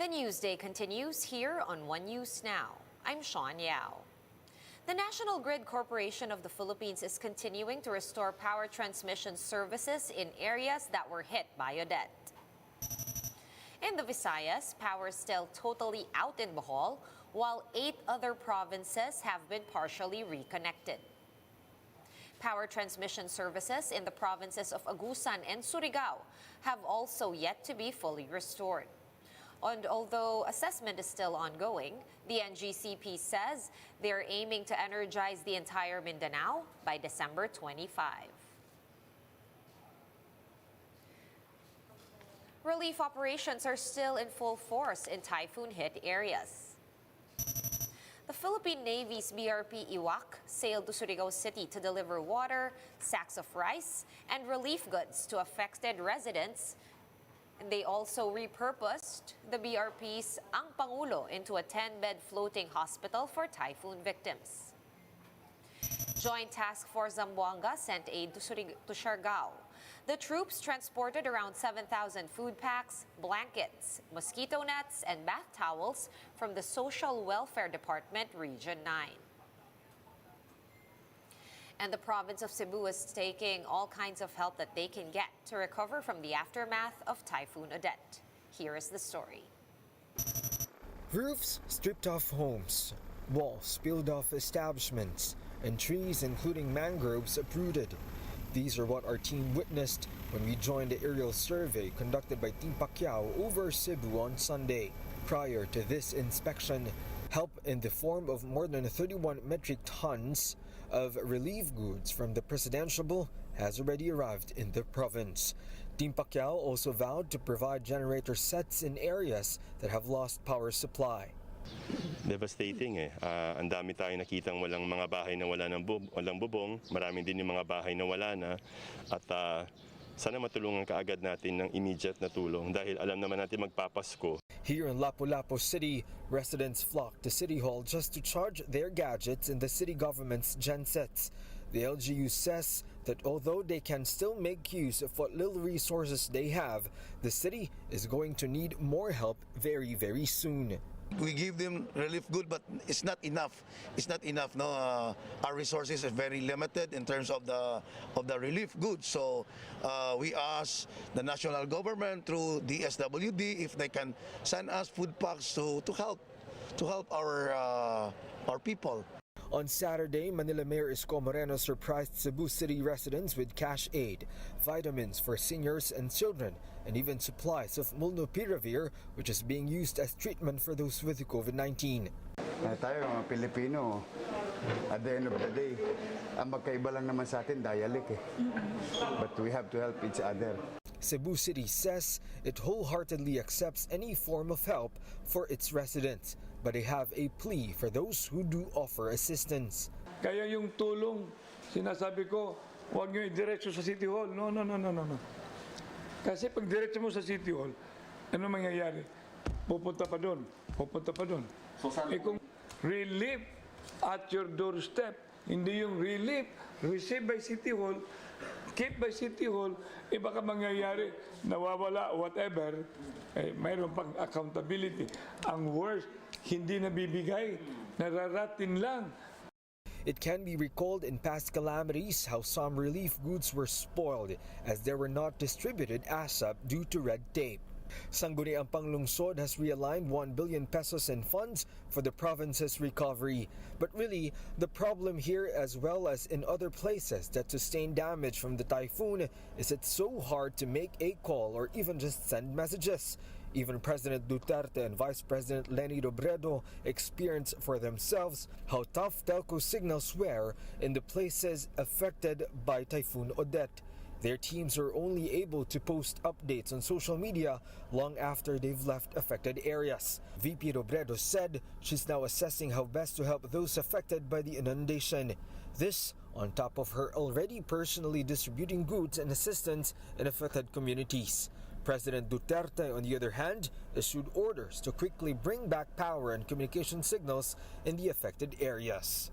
The Newsday continues here on One News Now. I'm Sean Yao. The National Grid Corporation of the Philippines is continuing to restore power transmission services in areas that were hit by Odette. In the Visayas, power is still totally out in Bohol, while 8 other provinces have been partially reconnected. Power transmission services in the provinces of Agusan and Surigao have also yet to be fully restored. And although assessment is still ongoing, the NGCP says they're aiming to energize the entire Mindanao by December 25. Relief operations are still in full force in typhoon-hit areas. The Philippine Navy's BRP Iwak sailed to Surigao City to deliver water, sacks of rice, and relief goods to affected residents. And they also repurposed the BRP's Ang Pangulo into a 10-bed floating hospital for typhoon victims. Joint Task Force Zamboanga sent aid to Siargao. The troops transported around 7,000 food packs, blankets, mosquito nets, and bath towels from the Social Welfare Department, Region 9. And the province of Cebu is taking all kinds of help that they can get to recover from the aftermath of Typhoon Odette. Here is the story. Roofs stripped off homes, walls peeled off establishments, and trees, including mangroves, uprooted. These are what our team witnessed when we joined the aerial survey conducted by Team Pacquiao over Cebu on Sunday. Prior to this inspection, help in the form of more than 31 metric tons of relief goods from the presidential has already arrived in the province. Team Pacquiao also vowed to provide generator sets in areas that have lost power supply. Devastating ang dami tayo nakitang walang mga bahay na walang bubong, maraming din yung mga bahay na wala na at sana matulungan kaagad natin ng immediate na tulong dahil alam naman natin magpapasko. Here in Lapu-Lapu City, residents flocked to City Hall just to charge their gadgets in the city government's gensets. The LGU says that although they can still make use of what little resources they have, the city is going to need more help very, very soon. We give them relief good, but it's not enough. It's not enough. No, our resources are very limited in terms of the relief goods. So we ask the national government through DSWD if they can send us food packs to help our people. On Saturday, Manila Mayor Isko Moreno surprised Cebu City residents with cash aid, vitamins for seniors and children, and even supplies of molnupiravir, which is being used as treatment for those with COVID-19. Tayo mga Pilipino, at the end of the day, ang magkaiba lang naman sa atin, dialect eh. But we have to help each other. Cebu City says it wholeheartedly accepts any form of help for its residents, but they have a plea for those who do offer assistance. Kaya yung tulong, sinasabi ko, huwag nyo i-diretso sa City Hall. No. Kasi pag diretso mo sa City Hall, ano mangyayari? Pupunta pa doon. So, kung relief at your doorstep, hindi yung relief, received by City Hall, keep by City Hall, baka mangyayari, nawawala, whatever, mayroon pang accountability. Ang worst, hindi nabibigay, nararatin lang. It can be recalled in past calamities how some relief goods were spoiled as they were not distributed ASAP due to red tape. Sangguniang Panglungsod has realigned 1 billion pesos in funds for the province's recovery. But really, the problem here, as well as in other places that sustained damage from the typhoon, is it's so hard to make a call or even just send messages. Even President Duterte and Vice President Leni Robredo experience for themselves how tough telco signals were in the places affected by Typhoon Odette. Their teams are only able to post updates on social media long after they've left affected areas. VP Robredo said she's now assessing how best to help those affected by the inundation. This on top of her already personally distributing goods and assistance in affected communities. President Duterte, on the other hand, issued orders to quickly bring back power and communication signals in the affected areas.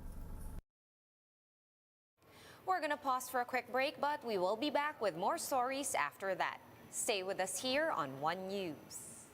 We're going to pause for a quick break, but we will be back with more stories after that. Stay with us here on One News.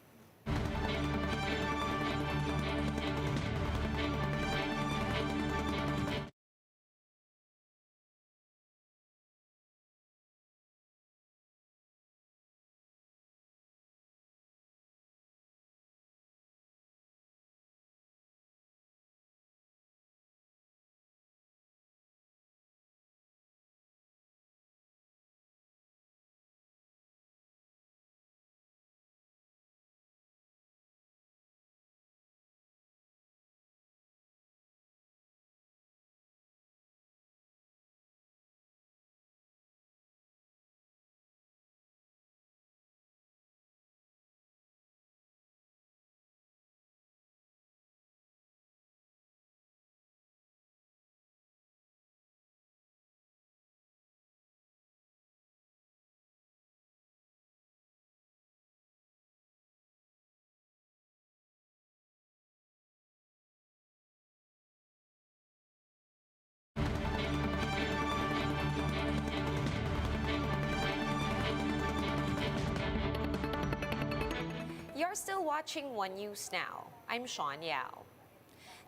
You're still watching One News Now. I'm Sean Yao.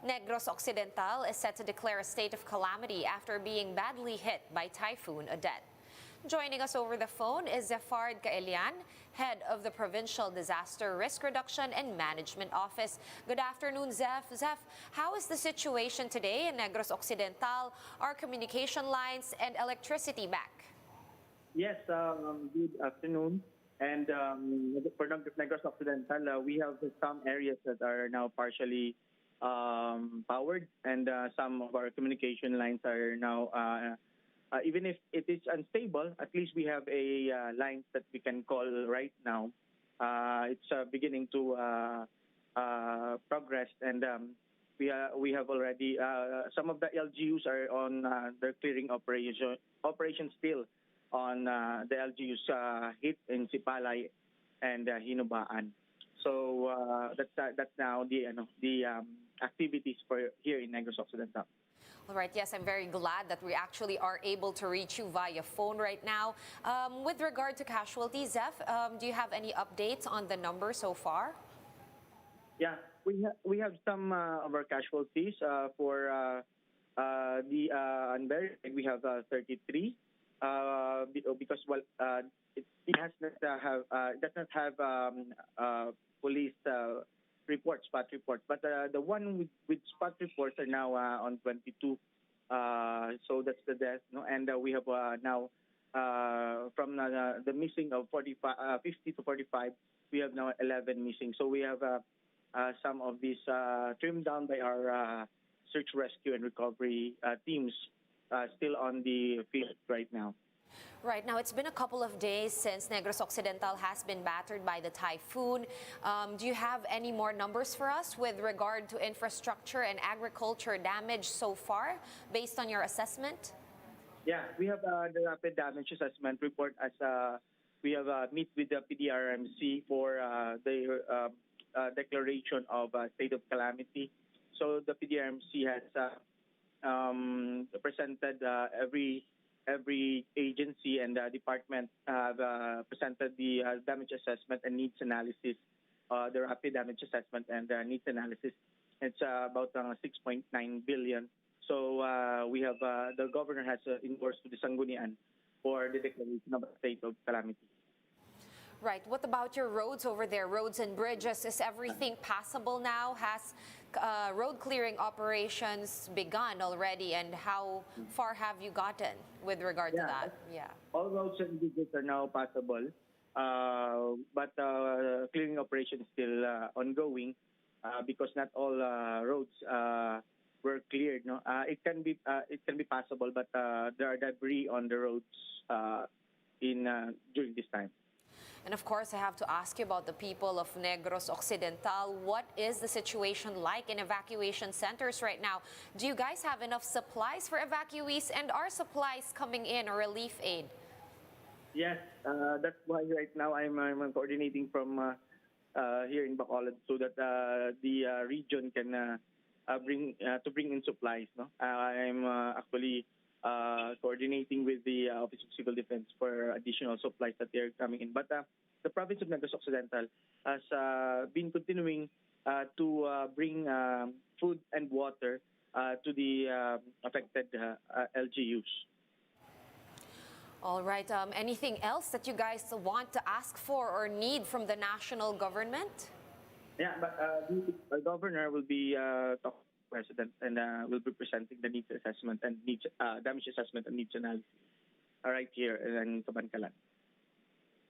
Negros Occidental is set to declare a state of calamity after being badly hit by Typhoon Odette. Joining us over the phone is Zefard Caelian, head of the Provincial Disaster Risk Reduction and Management Office. Good afternoon, Zef. Zef, how is the situation today in Negros Occidental? Are communication lines and electricity back? Yes, good afternoon. And for Negros Occidental, we have some areas that are now partially powered, and some of our communication lines are now, even if it is unstable, at least we have a line that we can call right now. It's beginning to progress, and we have already, some of the LGUs are on their clearing operation still on the LGUs hit in Sipalay and Hinubaan. So that's now the activities for here in Negros Occidental. All right, yes, I'm very glad that we actually are able to reach you via phone right now. With regard to casualties, Zef, do you have any updates on the number so far? Yeah, we have some of our casualties for the unburied. We have 33 because it does not have police spot reports, but the one with spot reports are now on 22. So that's the death, no? And we have now from the missing of 50 to 45, we have now 11 missing. So we have some of these trimmed down by our search, rescue, and recovery teams still on the field right now. Right now, it's been a couple of days since Negros Occidental has been battered by the typhoon. Do you have any more numbers for us with regard to infrastructure and agriculture damage so far, based on your assessment? Yeah, we have the rapid damage assessment report as we have meet with the PDRMC for the declaration of state of calamity. So the PDRMC has presented every agency and department have presented the damage assessment and needs analysis, the rapid damage assessment and needs analysis. It's about 6.9 billion. So we have the governor has endorsed to the Sanggunian for the declaration of a state of calamity. Right. What about your roads over there, roads and bridges? Is everything passable now? Has road clearing operations begun already, and how far have you gotten with regard to that? Yeah. All roads and bridges are now passable, but clearing operation is still ongoing because not all roads were cleared. No, it can be passable, but there are debris on the roads during this time. And of course, I have to ask you about the people of Negros Occidental. What is the situation like in evacuation centers right now? Do you guys have enough supplies for evacuees, and are supplies coming in or relief aid? Yes, that's why right now I'm coordinating from here in Bacolod so that the region can bring in supplies. No, I'm actually coordinating with the Office of Civil Defense for additional supplies that they're coming in. But the province of Negros Occidental has been continuing to bring food and water to the affected LGUs. All right. Anything else that you guys want to ask for or need from the national government? Yeah, but the governor will be talking President and will be presenting the needs assessment and needs damage assessment and needs analysis right here in Kabankalan.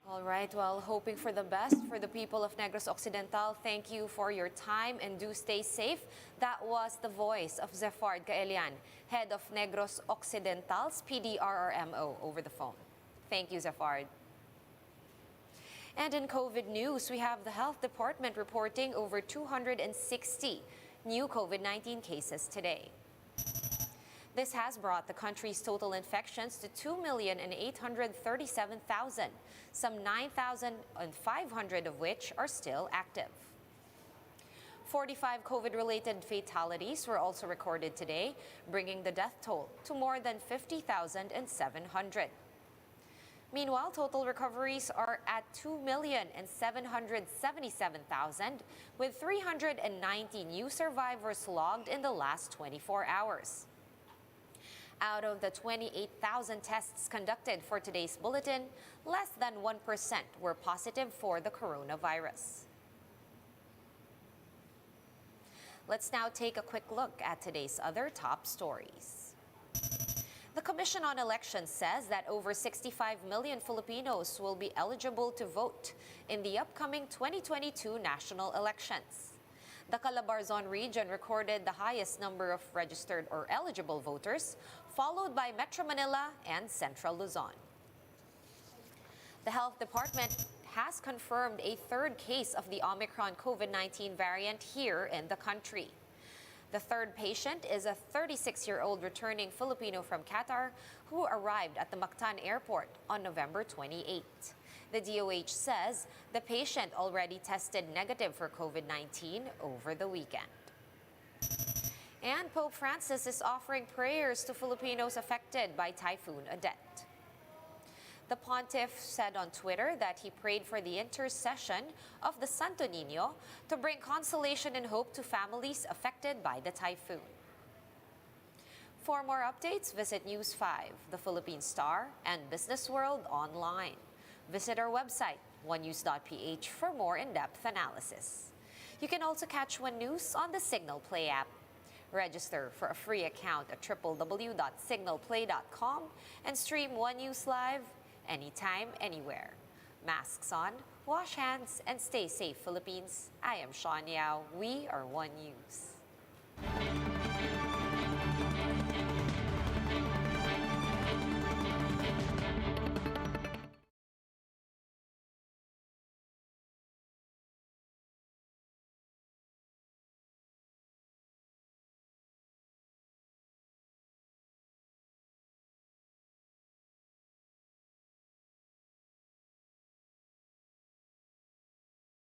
All right. Well, hoping for the best for the people of Negros Occidental. Thank you for your time and do stay safe. That was the voice of Zefard Caelian, head of Negros Occidental's PDRRMO, over the phone. Thank you, Zefard. And in COVID news, we have the Health Department reporting over 260 new COVID-19 cases today. This has brought the country's total infections to 2,837,000, some 9,500 of which are still active. 45 COVID-related fatalities were also recorded today, bringing the death toll to more than 50,700. Meanwhile, total recoveries are at 2,777,000, with 390 new survivors logged in the last 24 hours. Out of the 28,000 tests conducted for today's bulletin, less than 1% were positive for the coronavirus. Let's now take a quick look at today's other top stories. The Commission on Elections says that over 65 million Filipinos will be eligible to vote in the upcoming 2022 national elections. The Calabarzon region recorded the highest number of registered or eligible voters, followed by Metro Manila and Central Luzon. The Health Department has confirmed a third case of the Omicron COVID-19 variant here in the country. The third patient is a 36-year-old returning Filipino from Qatar who arrived at the Mactan Airport on November 28. The DOH says the patient already tested negative for COVID-19 over the weekend. And Pope Francis is offering prayers to Filipinos affected by Typhoon Odette. The pontiff said on Twitter that he prayed for the intercession of the Santo Niño to bring consolation and hope to families affected by the typhoon. For more updates, visit News 5, The Philippine Star, and Business World online. Visit our website, onenews.ph, for more in-depth analysis. You can also catch One News on the Signal Play app. Register for a free account at www.signalplay.com and stream One News live anytime, anywhere. Masks on, wash hands, and stay safe, Philippines. I am Sean Yao. We are One News.